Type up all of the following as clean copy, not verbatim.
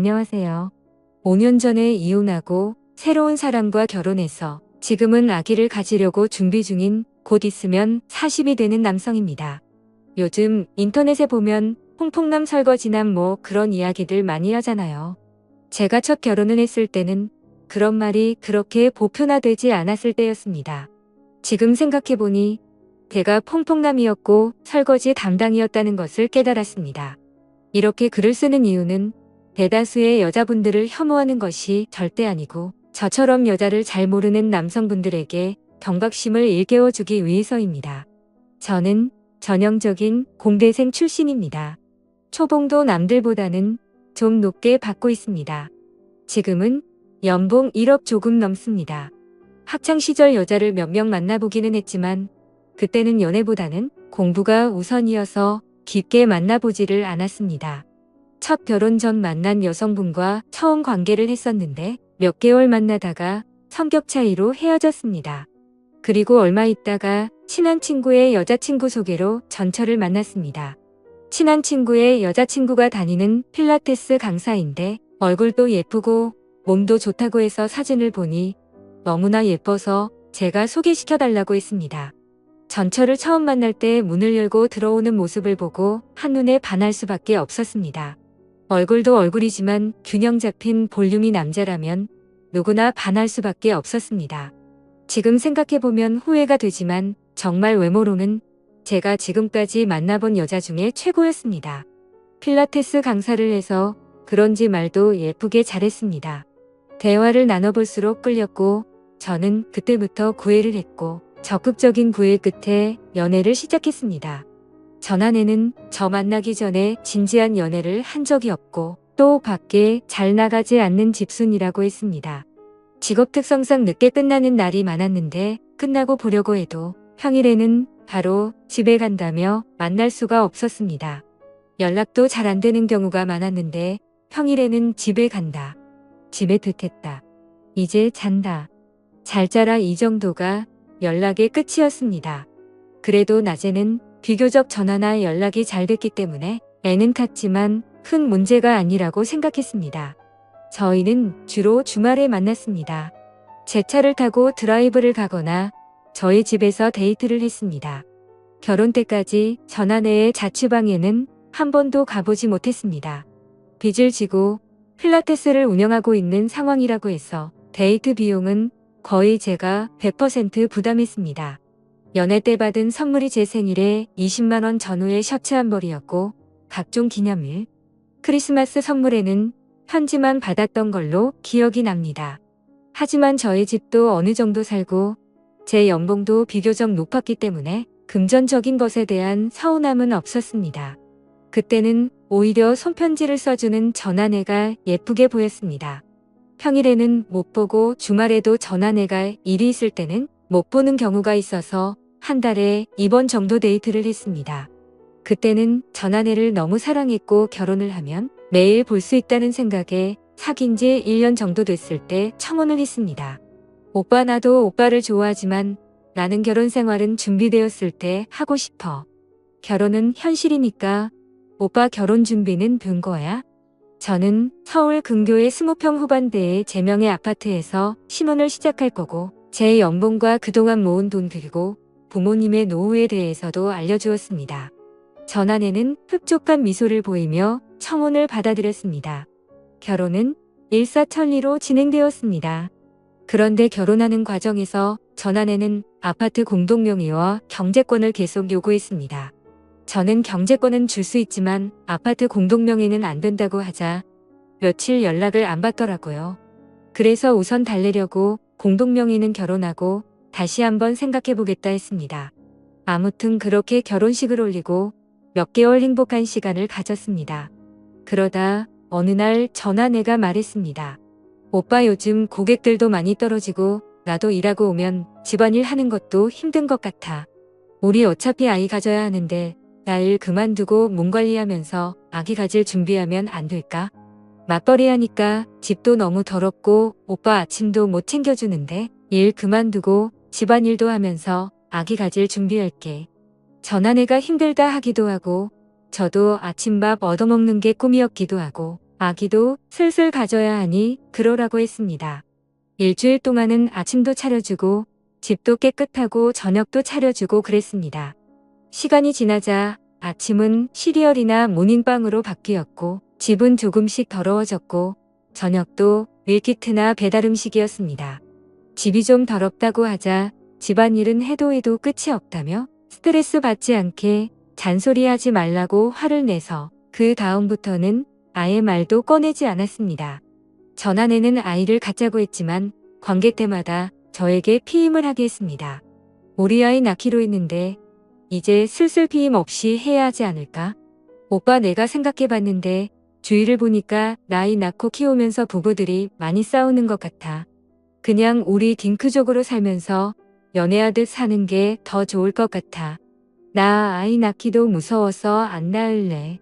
안녕하세요. 5년 전에 이혼하고 새로운 사람과 결혼해서 지금은 아기를 가지려고 준비 중인 곧 있으면 40이 되는 남성입니다. 요즘 인터넷에 보면 홍콩남 설거지남 뭐 그런 이야기들 많이 하잖아요. 제가 첫 결혼을 했을 때는 그런 말이 그렇게 보편화되지 않았을 때였습니다. 지금 생각해보니 제가 퐁퐁남이었고 설거지 담당이었다는 것을 깨달았습니다. 이렇게 글을 쓰는 이유는 대다수의 여자분들을 혐오하는 것이 절대 아니고 저처럼 여자를 잘 모르는 남성분들에게 경각심을 일깨워주기 위해서입니다. 저는 전형적인 공대생 출신입니다. 초봉도 남들보다는 좀 높게 받고 있습니다. 지금은 연봉 1억 조금 넘습니다. 학창시절 여자를 몇 명 만나보기는 했지만 그때는 연애보다는 공부가 우선이어서 깊게 만나보지를 않았습니다. 첫 결혼 전 만난 여성분과 처음 관계를 했었는데 몇 개월 만나다가 성격 차이로 헤어졌습니다. 그리고 얼마 있다가 친한 친구의 여자친구 소개로 전철을 만났습니다. 친한 친구의 여자친구가 다니는 필라테스 강사인데 얼굴도 예쁘고 몸도 좋다고 해서 사진을 보니 너무나 예뻐서 제가 소개시켜달라고 했습니다. 전철을 처음 만날 때 문을 열고 들어오는 모습을 보고 한눈에 반할 수밖에 없었습니다. 얼굴도 얼굴이지만 균형 잡힌 볼륨이 남자라면 누구나 반할 수밖에 없었습니다. 지금 생각해보면 후회가 되지만 정말 외모로는 제가 지금까지 만나본 여자 중에 최고였습니다. 필라테스 강사를 해서 그런지 말도 예쁘게 잘했습니다. 대화를 나눠볼수록 끌렸고 저는 그때부터 구애를 했고 적극적인 구애 끝에 연애를 시작했습니다. 전 아내는 저 만나기 전에 진지한 연애를 한 적이 없고 또 밖에 잘 나가지 않는 집순이라고 했습니다. 직업 특성상 늦게 끝나는 날이 많았는데 끝나고 보려고 해도 평일에는 바로 집에 간다며 만날 수가 없었습니다. 연락도 잘 안 되는 경우가 많았는데 평일에는 집에 간다. 집에 듯했다. 이제 잔다. 잘 자라 이 정도가 연락의 끝이었습니다. 그래도 낮에는 비교적 전화나 연락이 잘 됐기 때문에 애는 탔지만 큰 문제가 아니라고 생각했습니다. 저희는 주로 주말에 만났습니다. 제 차를 타고 드라이브를 가거나 저희 집에서 데이트를 했습니다. 결혼 때까지 전 아내의 자취방에는 한 번도 가보지 못했습니다. 빚을 지고 필라테스를 운영하고 있는 상황이라고 해서 데이트 비용은 거의 제가 100% 부담했습니다. 연애 때 받은 선물이 제 생일에 20만 원 전후의 셔츠 한 벌이었고 각종 기념일, 크리스마스 선물에는 편지만 받았던 걸로 기억이 납니다. 하지만 저희 집도 어느 정도 살고 제 연봉도 비교적 높았기 때문에 금전적인 것에 대한 서운함은 없었습니다. 그때는 오히려 손편지를 써주는 전 아내가 예쁘게 보였습니다. 평일에는 못 보고 주말에도 전 아내가 일이 있을 때는 못 보는 경우가 있어서 한 달에 2번 정도 데이트를 했습니다. 그때는 전 아내를 너무 사랑했고 결혼을 하면 매일 볼 수 있다는 생각에 사귄 지 1년 정도 됐을 때 청혼을 했습니다. 오빠 나도 오빠를 좋아하지만 나는 결혼 생활은 준비되었을 때 하고 싶어. 결혼은 현실이니까 오빠 결혼 준비는 된 거야? 저는 서울 근교의 20평 후반대의 제 명의 아파트에서 신혼을 시작할 거고 제 연봉과 그동안 모은 돈 그리고 부모님의 노후에 대해서도 알려주었습니다. 전 아내는 흡족한 미소를 보이며 청혼을 받아들였습니다. 결혼은 일사천리로 진행되었습니다. 그런데 결혼하는 과정에서 전 아내는 아파트 공동명의와 경제권을 계속 요구했습니다. 저는 경제권은 줄 수 있지만 아파트 공동명의는 안 된다고 하자 며칠 연락을 안 받더라고요. 그래서 우선 달래려고 공동명의는 결혼하고 다시 한번 생각해보겠다 했습니다. 아무튼 그렇게 결혼식을 올리고 몇 개월 행복한 시간을 가졌습니다. 그러다 어느 날 전 아내가 말했습니다. 오빠 요즘 고객들도 많이 떨어지고 나도 일하고 오면 집안일 하는 것도 힘든 것 같아. 우리 어차피 아이 가져야 하는데 나 일 그만두고 몸 관리하면서 아기 가질 준비하면 안 될까? 맞벌이 하니까 집도 너무 더럽고 오빠 아침도 못 챙겨주는데 일 그만두고 집안일도 하면서 아기 가질 준비할게. 전 아내가 힘들다 하기도 하고 저도 아침밥 얻어먹는 게 꿈이었기도 하고 아기도 슬슬 가져야 하니 그러라고 했습니다. 일주일 동안은 아침도 차려주고 집도 깨끗하고 저녁도 차려주고 그랬습니다. 시간이 지나자 아침은 시리얼이나 모닝빵으로 바뀌었고 집은 조금씩 더러워졌고 저녁도 밀키트나 배달 음식이었습니다. 집이 좀 더럽다고 하자 집안일은 해도 해도 끝이 없다며 스트레스 받지 않게 잔소리하지 말라고 화를 내서 그 다음부터는 아예 말도 꺼내지 않았습니다. 전아내는 아이를 갖자고 했지만 관계 때마다 저에게 피임을 하게 했습니다. 우리 아이 낳기로 했는데 이제 슬슬 피임 없이 해야 하지 않을까? 오빠 내가 생각해봤는데 주위를 보니까 나이 낳고 키우면서 부부들이 많이 싸우는 것 같아. 그냥 우리 딩크족으로 살면서 연애하듯 사는 게 더 좋을 것 같아. 나 아이 낳기도 무서워서 안 낳을래.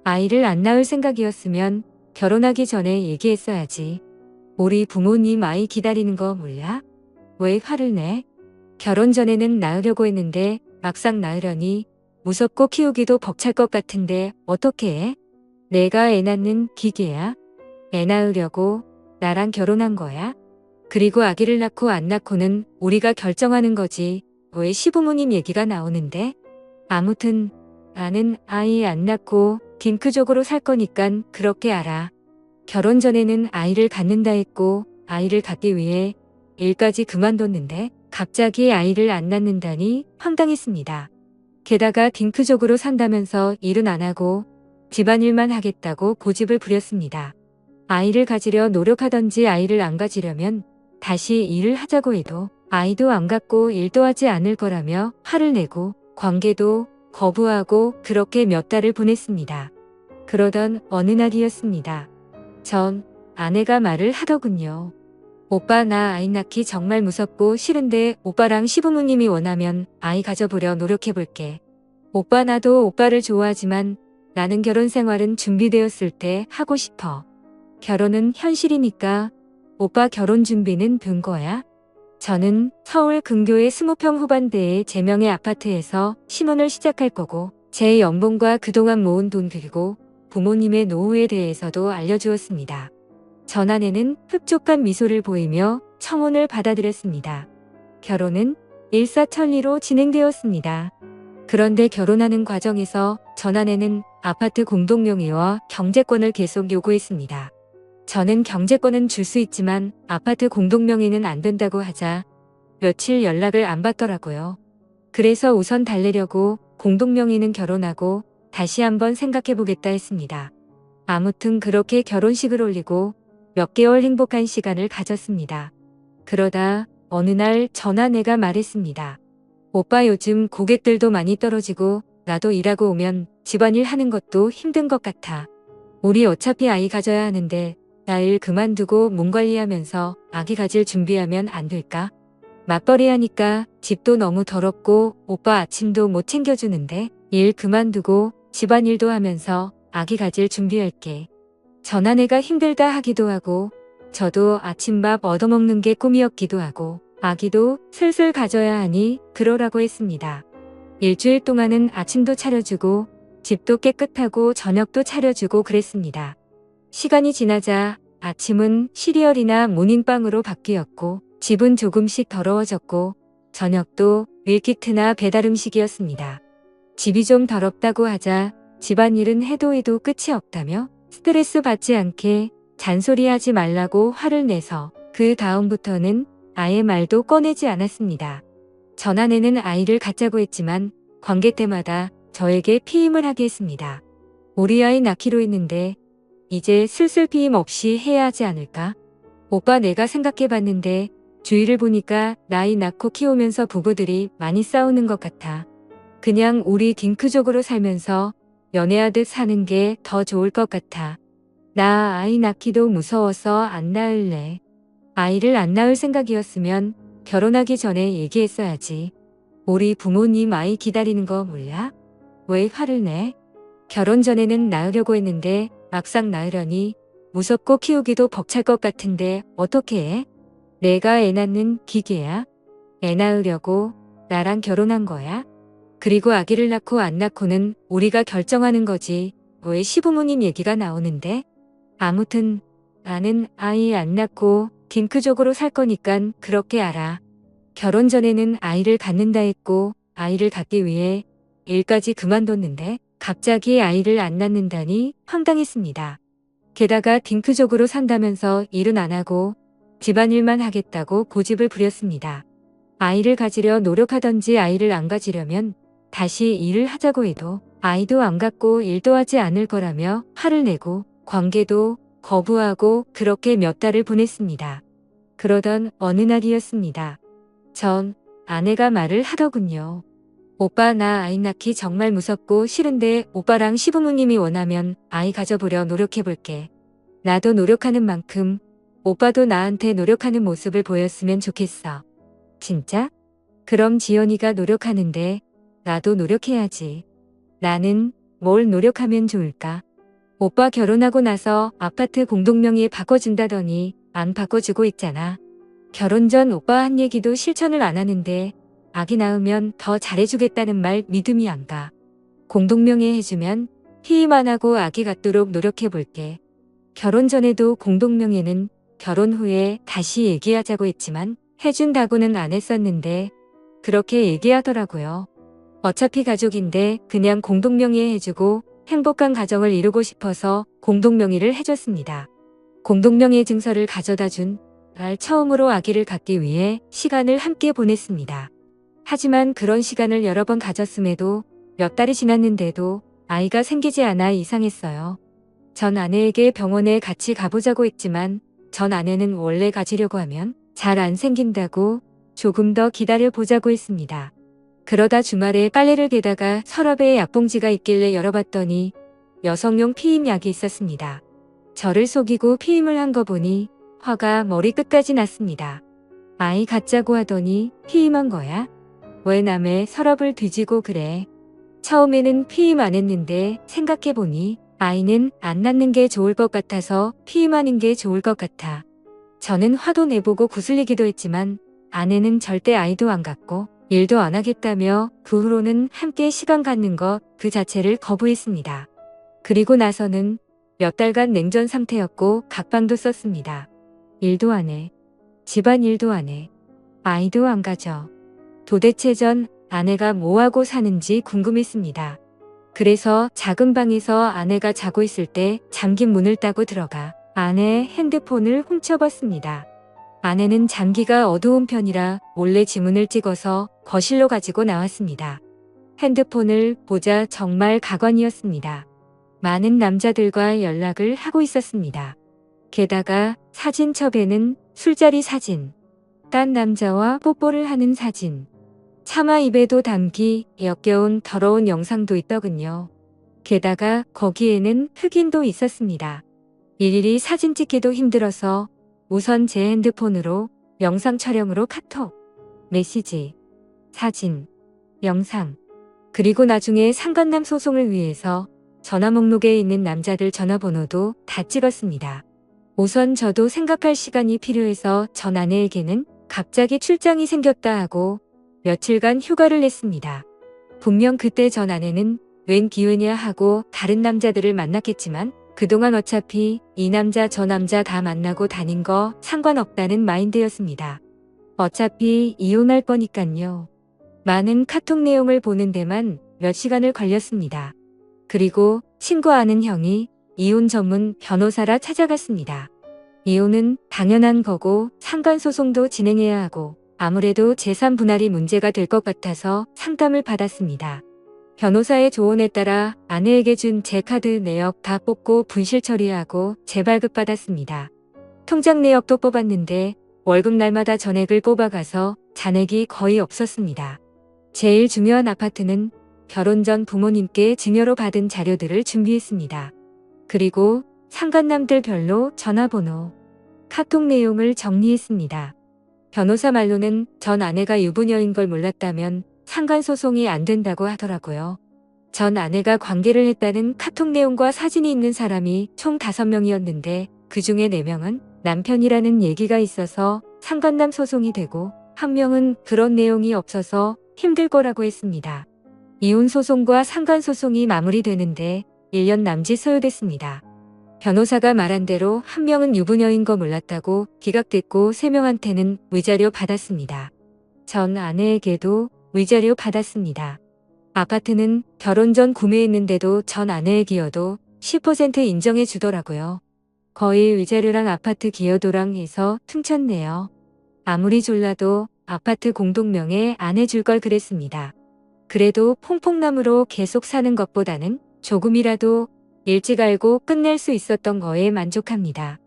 아이를 안 낳을 생각이었으면 결혼하기 전에 얘기했어야지. 우리 부모님 아이 기다리는 거 몰라? 왜 화를 내? 결혼 전에는 낳으려고 했는데 막상 낳으려니 무섭고 키우기도 벅찰 것 같은데 어떻게 해? 내가 애 낳는 기계야? 애 낳으려고 나랑 결혼한 거야? 그리고 아기를 낳고 안 낳고는 우리가 결정하는 거지. 왜 시부모님 얘기가 나오는데? 아무튼 나는 아이 안 낳고 딩크족으로 살 거니깐 그렇게 알아. 결혼 전에는 아이를 갖는다 했고 아이를 갖기 위해 일까지 그만뒀는데 갑자기 아이를 안 낳는다니 황당했습니다. 게다가 딩크족으로 산다면서 일은 안 하고 집안일만 하겠다고 고집을 부렸습니다. 아이를 가지려 노력하던지 아이를 안 가지려면 다시 일을 하자고 해도 아이도 안 갖고 일도 하지 않을 거라며 화를 내고 관계도 거부하고 그렇게 몇 달을 보냈습니다. 그러던 어느 날이었습니다. 전 아내가 말을 하더군요. 오빠 나 아이 낳기 정말 무섭고 싫은데 오빠랑 시부모님이 원하면 아이 가져보려 노력해볼게. 오빠 나도 오빠를 좋아하지만 나는 결혼 생활은 준비되었을 때 하고 싶어. 결혼은 현실이니까 오빠 결혼 준비는 된 거야? 저는 서울 근교의 20평 후반대의 제 명의 아파트에서 신혼을 시작할 거고 제 연봉과 그동안 모은 돈 그리고 부모님의 노후에 대해서도 알려주었습니다. 전 아내는 흡족한 미소를 보이며 청혼을 받아들였습니다. 결혼은 일사천리로 진행되었습니다. 그런데 결혼하는 과정에서 전 아내는 아파트 공동명의와 경제권을 계속 요구했습니다. 저는 경제권은 줄 수 있지만 아파트 공동명의는 안 된다고 하자 며칠 연락을 안 받더라고요. 그래서 우선 달래려고 공동명의는 결혼하고 다시 한번 생각해보겠다 했습니다. 아무튼 그렇게 결혼식을 올리고 몇 개월 행복한 시간을 가졌습니다. 그러다 어느 날 전 아내가 말했습니다. 오빠 요즘 고객들도 많이 떨어지고 나도 일하고 오면 집안일 하는 것도 힘든 것 같아. 우리 어차피 아이 가져야 하는데 나 일 그만두고 몸 관리하면서 아기 가질 준비하면 안 될까? 맞벌이 하니까 집도 너무 더럽고 오빠 아침도 못 챙겨주는데 일 그만두고 집안일도 하면서 아기 가질 준비할게. 전 아내가 힘들다 하기도 하고 저도 아침밥 얻어먹는 게 꿈이었기도 하고 아기도 슬슬 가져야 하니 그러라고 했습니다. 일주일 동안은 아침도 차려주고 집도 깨끗하고 저녁도 차려주고 그랬습니다. 시간이 지나자 아침은 시리얼이나 모닝빵으로 바뀌었고 집은 조금씩 더러워졌고 저녁도 밀키트나 배달 음식이었습니다. 집이 좀 더럽다고 하자 집안일은 해도 해도 끝이 없다며 스트레스 받지 않게 잔소리하지 말라고 화를 내서 그 다음부터는 아예 말도 꺼내지 않았습니다. 전 아내는 아이를 갖자고 했지만 관계 때마다 저에게 피임을 하게 했습니다. 우리 아이 낳기로 했는데 이제 슬슬 피임 없이 해야 하지 않을까? 오빠 내가 생각해봤는데 주위를 보니까 나이 낳고 키우면서 부부들이 많이 싸우는 것 같아. 그냥 우리 딩크족으로 살면서 연애하듯 사는 게 더 좋을 것 같아. 나 아이 낳기도 무서워서 안 낳을래. 아이를 안 낳을 생각이었으면 결혼하기 전에 얘기했어야지. 우리 부모님 아이 기다리는 거 몰라? 왜 화를 내? 결혼 전에는 낳으려고 했는데 막상 낳으려니 무섭고 키우기도 벅찰 것 같은데 어떻게 해? 내가 애 낳는 기계야? 애 낳으려고 나랑 결혼한 거야? 그리고 아기를 낳고 안 낳고는 우리가 결정하는 거지. 왜 시부모님 얘기가 나오는데? 아무튼 나는 아이 안 낳고 딩크족으로 살 거니깐 그렇게 알아. 결혼 전에는 아이를 갖는다 했고 아이를 갖기 위해 일까지 그만뒀는데 갑자기 아이를 안 낳는다니 황당했습니다. 게다가 딩크족으로 산다면서 일은 안 하고 집안일만 하겠다고 고집을 부렸습니다. 아이를 가지려 노력하던지 아이를 안 가지려면 다시 일을 하자고 해도 아이도 안 갖고 일도 하지 않을 거라며 화를 내고 관계도 거부하고 그렇게 몇 달을 보냈습니다. 그러던 어느 날이었습니다. 전 아내가 말을 하더군요. 오빠 나 아이 낳기 정말 무섭고 싫은데 오빠랑 시부모님이 원하면 아이 가져보려 노력해볼게. 나도 노력하는 만큼 오빠도 나한테 노력하는 모습을 보였으면 좋겠어. 진짜? 그럼 지연이가 노력하는데 나도 노력해야지. 나는 뭘 노력하면 좋을까? 오빠 결혼하고 나서 아파트 공동명의에 바꿔준다더니 안 바꿔주고 있잖아. 결혼 전 오빠 한 얘기도 실천을 안 하는데 아기 낳으면 더 잘해주겠다는 말 믿음이 안 가. 공동명의 해주면 피임 안 하고 아기 갖도록 노력해볼게. 결혼 전에도 공동명예는 결혼 후에 다시 얘기하자고 했지만 해준다고는 안 했었는데 그렇게 얘기하더라고요. 어차피 가족인데 그냥 공동명의 해주고 행복한 가정을 이루고 싶어서 공동명의를 해줬습니다. 공동명의 증서를 가져다 준 날 처음으로 아기를 갖기 위해 시간을 함께 보냈습니다. 하지만 그런 시간을 여러 번 가졌음에도 몇 달이 지났는데도 아이가 생기지 않아 이상했어요. 전 아내에게 병원에 같이 가보자고 했지만 전 아내는 원래 가지려고 하면 잘 안 생긴다고 조금 더 기다려보자고 했습니다. 그러다 주말에 빨래를 개다가 서랍에 약봉지가 있길래 열어봤더니 여성용 피임약이 있었습니다. 저를 속이고 피임을 한 거 보니 화가 머리끝까지 났습니다. 아이 갖자고 하더니 피임한 거야? 왜 남의 서랍을 뒤지고 그래? 처음에는 피임 안 했는데 생각해보니 아이는 안 낳는 게 좋을 것 같아서 피임하는 게 좋을 것 같아. 저는 화도 내보고 구슬리기도 했지만 아내는 절대 아이도 안 갖고 일도 안 하겠다며 그 후로는 함께 시간 갖는 것 그 자체를 거부했습니다. 그리고 나서는 몇 달간 냉전 상태였고 각방도 썼습니다. 일도 안 해. 집안일도 안 해. 아이도 안 가져. 도대체 전 아내가 뭐하고 사는지 궁금했습니다. 그래서 작은 방에서 아내가 자고 있을 때 잠긴 문을 따고 들어가 아내의 핸드폰을 훔쳐봤습니다. 아내는 장기가 어두운 편이라 몰래 지문을 찍어서 거실로 가지고 나왔습니다. 핸드폰을 보자 정말 가관이었습니다. 많은 남자들과 연락을 하고 있었습니다. 게다가 사진첩에는 술자리 사진, 딴 남자와 뽀뽀를 하는 사진, 차마 입에도 담기 역겨운 더러운 영상도 있더군요. 게다가 거기에는 흑인도 있었습니다. 일일이 사진 찍기도 힘들어서 우선 제 핸드폰으로 영상 촬영으로 카톡, 메시지, 사진, 영상, 그리고 나중에 상간남 소송을 위해서 전화 목록에 있는 남자들 전화번호도 다 찍었습니다. 우선 저도 생각할 시간이 필요해서 전 아내에게는 갑자기 출장이 생겼다 하고 며칠간 휴가를 냈습니다. 분명 그때 전 아내는 웬 기회냐 하고 다른 남자들을 만났겠지만 그동안 어차피 이 남자 저 남자 다 만나고 다닌 거 상관없다는 마인드였습니다. 어차피 이혼할 거니깐요. 많은 카톡 내용을 보는 데만 몇 시간을 걸렸습니다. 그리고 친구 아는 형이 이혼 전문 변호사라 찾아갔습니다. 이혼은 당연한 거고 상간소송도 진행해야 하고 아무래도 재산 분할이 문제가 될 것 같아서 상담을 받았습니다. 변호사의 조언에 따라 아내에게 준 제 카드 내역 다 뽑고 분실 처리하고 재발급 받았습니다. 통장 내역도 뽑았는데 월급 날마다 전액을 뽑아가서 잔액이 거의 없었습니다. 제일 중요한 아파트는 결혼 전 부모님께 증여로 받은 자료들을 준비했습니다. 그리고 상간남들 별로 전화번호, 카톡 내용을 정리했습니다. 변호사 말로는 전 아내가 유부녀인 걸 몰랐다면 상간소송이 안 된다고 하더라고요. 전 아내가 관계를 했다는 카톡 내용과 사진이 있는 사람이 총 5명이었는데 그 중에 4명은 남편이라는 얘기가 있어서 상간남 소송이 되고 1명은 그런 내용이 없어서 힘들 거라고 했습니다. 이혼 소송과 상간 소송이 마무리되는데 1년 남짓 소요됐습니다. 변호사가 말한 대로 한 명은 유부녀인 거 몰랐다고 기각됐고 3명한테는 위자료 받았습니다. 전 아내에게도 위자료 받았습니다. 아파트는 결혼 전 구매했는데도 전 아내의 기여도 10% 인정해 주더라고요. 거의 위자료랑 아파트 기여도랑 해서 퉁쳤네요. 아무리 졸라도 아파트 공동명에 안 해줄 걸 그랬습니다. 그래도 퐁퐁남으로 계속 사는 것보다는 조금이라도 일찍 알고 끝낼 수 있었던 거에 만족합니다.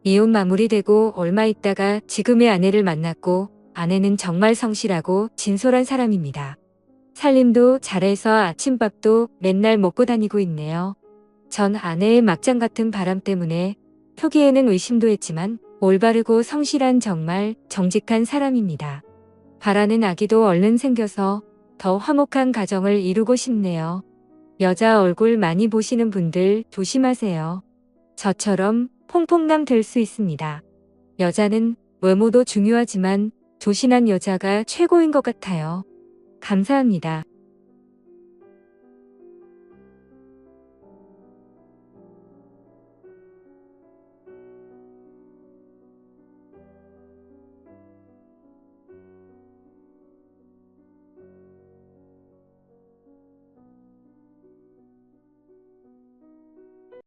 이혼 마무리되고 얼마 있다가 지금의 아내를 만났고 아내는 정말 성실하고 진솔한 사람입니다. 살림도 잘해서 아침밥도 맨날 먹고 다니고 있네요. 전 아내의 막장 같은 바람 때문에 표기에는 의심도 했지만 올바르고 성실한 정말 정직한 사람입니다. 바라는 아기도 얼른 생겨서 더 화목한 가정을 이루고 싶네요. 여자 얼굴 많이 보시는 분들 조심하세요. 저처럼 퐁퐁남 될 수 있습니다. 여자는 외모도 중요하지만 조신한 여자가 최고인 것 같아요. 감사합니다.